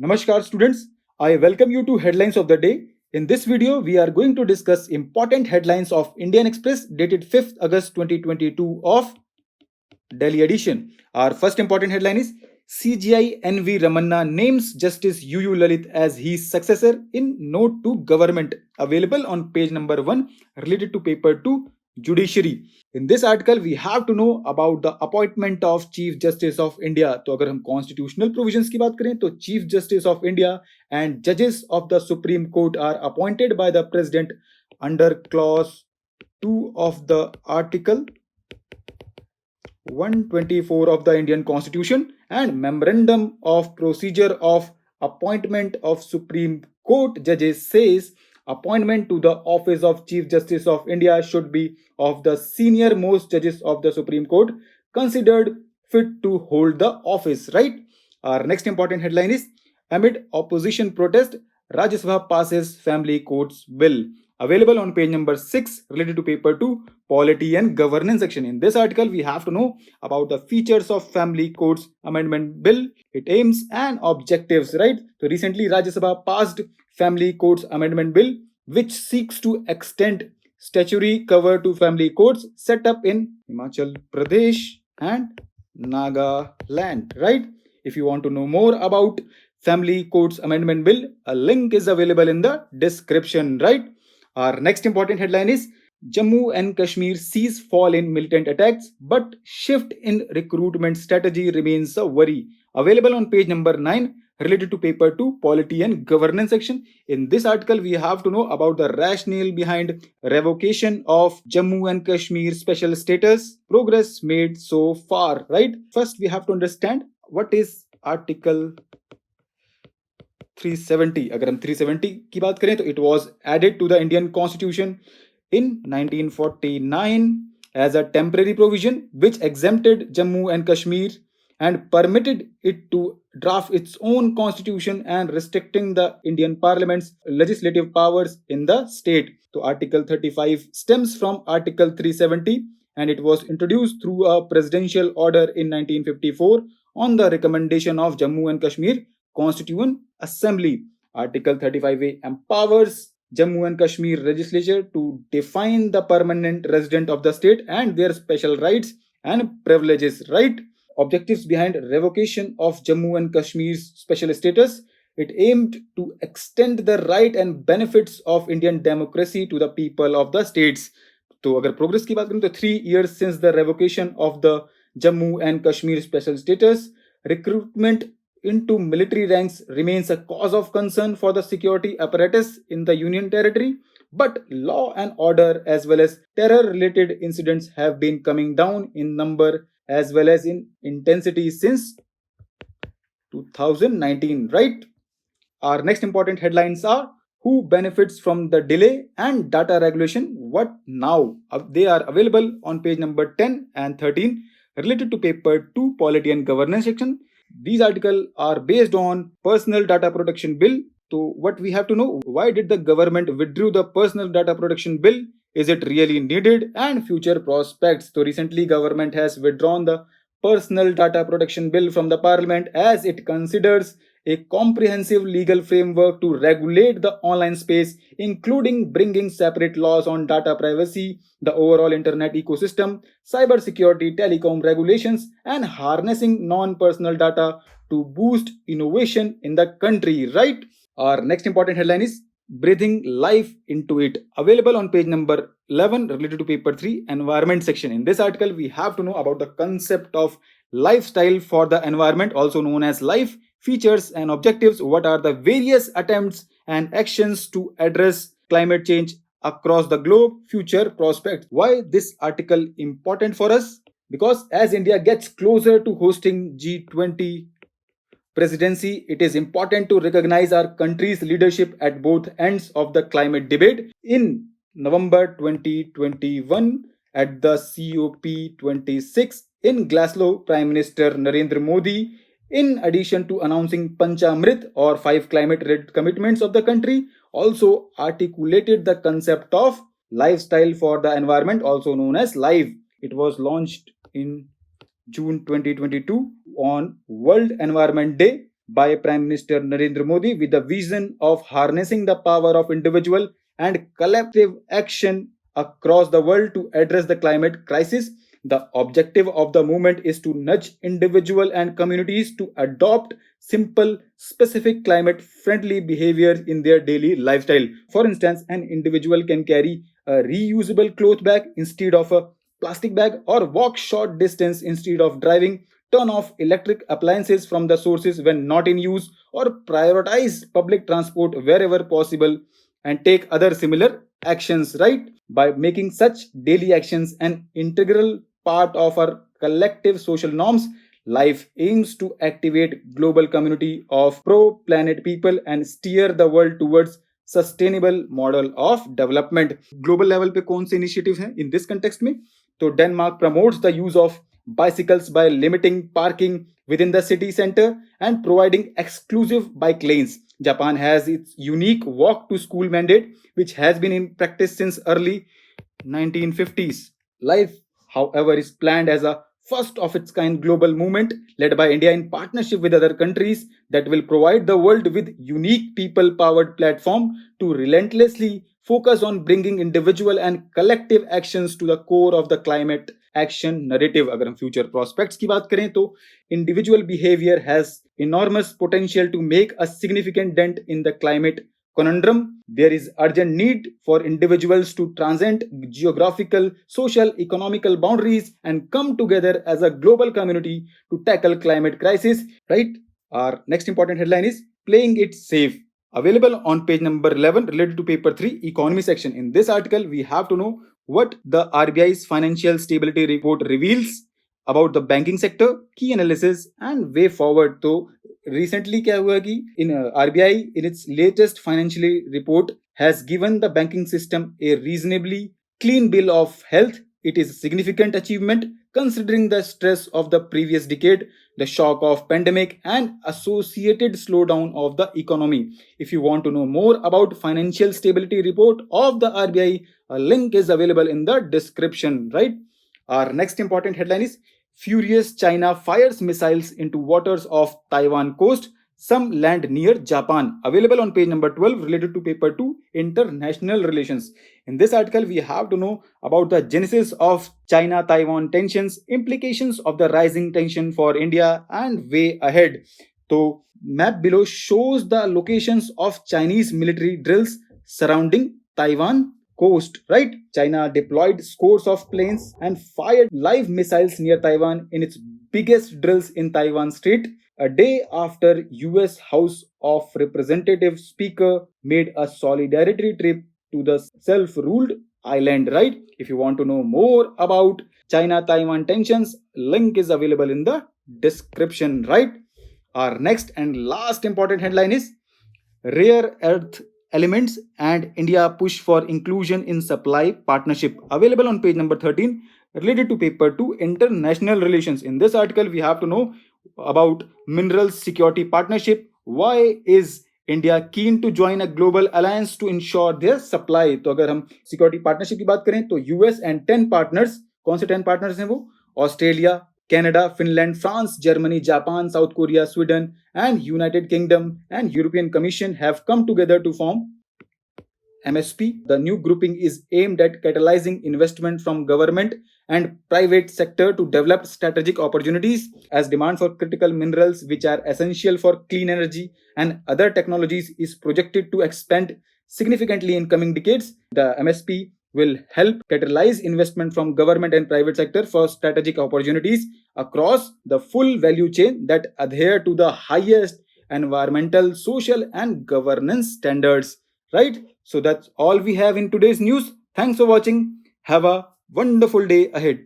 Namaskar students, I welcome you to Headlines of the Day. In this video, we are going to discuss important headlines of Indian Express dated 5th August 2022 of Delhi edition. Our first important headline is CJI NV Ramana names Justice UU Lalit as his successor in note to government, available on page number 1 related to paper 2 Judiciary. In this article, we have to know about the appointment of Chief Justice of India. तो अगर हम constitutional provisions की बात करें तो Chief Justice of India and judges of the Supreme Court are appointed by the President under clause 2 of the Article 124 of the Indian Constitution and Memorandum of Procedure of Appointment of Supreme Court judges says appointment to the office of Chief Justice of India should be of the senior most judges of the Supreme Court considered fit to hold the office, right? Our next important headline is amid opposition protest, Rajya Sabha passes family courts bill. Available on page number 6 related to paper 2 Polity and Governance section. In this article, we have to know about the features of family courts amendment bill, its aims and objectives, right? So recently Rajya Sabha passed family courts amendment bill which seeks to extend statutory cover to family courts set up in Himachal Pradesh and Nagaland, right? If you want to know more about family courts amendment bill, a link is available in the description, right? Our next important headline is Jammu and Kashmir sees fall in militant attacks, but shift in recruitment strategy remains a worry. Available on page number 9 related to paper 2 Polity and Governance section. In this article, we have to know about the rationale behind revocation of Jammu and Kashmir special status, progress made so far, right? First, we have to understand what is Article 370. अगर हम 370 की बात करें तो it was added to the Indian Constitution in 1949 as a temporary provision which exempted Jammu and Kashmir and permitted it to draft its own constitution and restricting the Indian Parliament's legislative powers in the state. So Article 35 stems from Article 370 and it was introduced through a presidential order in 1954 on the recommendation of Jammu and Kashmir Constituent Assembly. Article 35A empowers Jammu and Kashmir legislature to define the permanent resident of the state and their special rights and privileges, right? Objectives behind revocation of Jammu and Kashmir's special status. It aimed to extend the right and benefits of Indian democracy to the people of the states. तो अगर progress की बात करें तो 3 years since the revocation of the Jammu and Kashmir special status, recruitment into military ranks remains a cause of concern for the security apparatus in the Union Territory, but law and order as well as terror-related incidents have been coming down in number as well as in intensity since 2019, right? Our next important headlines are who benefits from the delay and data regulation, what now? They are available on page number 10 and 13 related to paper 2 Polity and Governance section. These articles are based on Personal Data Protection Bill. So what we have to know, why did the government withdrew the Personal Data Protection Bill? Is it really needed? And future prospects. So recently government has withdrawn the Personal Data Protection Bill from the Parliament as it considers a comprehensive legal framework to regulate the online space, including bringing separate laws on data privacy, the overall internet ecosystem, cybersecurity, telecom regulations, and harnessing non-personal data to boost innovation in the country, right? Our next important headline is breathing life into it. Available on page number 11 related to paper 3 environment section. In this article, we have to know about the concept of lifestyle for the environment, also known as life, features and objectives. What are the various attempts and actions to address climate change across the globe, future prospects. Why this article important for us? Because as India gets closer to hosting G20 presidency, it is important to recognize our country's leadership at both ends of the climate debate. In November 2021, at the COP26 in Glasgow, Prime Minister Narendra Modi, in addition to announcing Panchamrit or 5 climate-related commitments of the country, also articulated the concept of lifestyle for the environment, also known as LIFE. It was launched in June 2022 on World Environment Day by Prime Minister Narendra Modi with the vision of harnessing the power of individual and collective action across the world to address the climate crisis. The objective of the movement is to nudge individuals and communities to adopt simple, specific climate friendly behaviors in their daily lifestyle. For instance, an individual can carry a reusable cloth bag instead of a plastic bag, or walk short distance instead of driving, turn off electric appliances from the sources when not in use, or prioritize public transport wherever possible, and take other similar actions, right? By making such daily actions an integral part of our collective social norms, life aims to activate global community of pro-planet people and steer the world towards sustainable model of development. Global level पे कौन से initiative हैं in this context में? तो Denmark promotes the use of bicycles by limiting parking within the city center and providing exclusive bike lanes. Japan has its unique walk to school mandate, which has been in practice since early 1950s. Life, however, is planned as a first of its kind global movement led by India in partnership with other countries that will provide the world with unique people powered platform to relentlessly focus on bringing individual and collective actions to the core of the climate action narrative. अगर हम future prospects की बात करें तो individual behavior has enormous potential to make a significant dent in the climate conundrum. There is urgent need for individuals to transcend geographical, social, economical boundaries and come together as a global community to tackle climate crisis, right? Our next important headline is playing it safe. Available on page number 11 related to paper 3 economy section. In this article, we have to know what the RBI's financial stability report reveals about the banking sector, key analysis and way forward. तो recently क्या हुआ कि in RBI in its latest financial report has given the banking system a reasonably clean bill of health. It is a significant achievement considering the stress of the previous decade, the shock of pandemic and associated slowdown of the economy. If you want to know more about financial stability report of the RBI, a link is available in the description, right? Our next important headline is furious China fires missiles into waters of Taiwan coast. Some land near Japan. Available on page number 12 related to paper 2 international relations. In this article, we have to know about the genesis of China-Taiwan tensions, implications of the rising tension for India and way ahead. So, map below shows the locations of Chinese military drills surrounding Taiwan coast, right? China deployed scores of planes and fired live missiles near Taiwan in its biggest drills in Taiwan Strait, a day after US House of Representatives Speaker made a solidarity trip to the self-ruled island, right? If you want to know more about China-Taiwan tensions, link is available in the description, right? Our next and last important headline is rare earth elements and India push for inclusion in supply partnership. Available on page number 13 related to paper 2 international relations. In this article, we have to know about minerals security partnership. Why is India keen to join a global alliance to ensure their supply? तो अगर हम security partnership की बात करें तो US and 10 partners, कौन से 10 partners हैं वो? Australia, Canada, Finland, France, Germany, Japan, South Korea, Sweden and United Kingdom and European Commission have come together to form MSP. The new grouping is aimed at catalyzing investment from government and private sector to develop strategic opportunities as demand for critical minerals which are essential for clean energy and other technologies is projected to expand significantly in coming decades. The MSP will help catalyze investment from government and private sector for strategic opportunities across the full value chain that adhere to the highest environmental, social and governance standards, right? So that's all we have in today's news. Thanks for watching. Have a wonderful day ahead.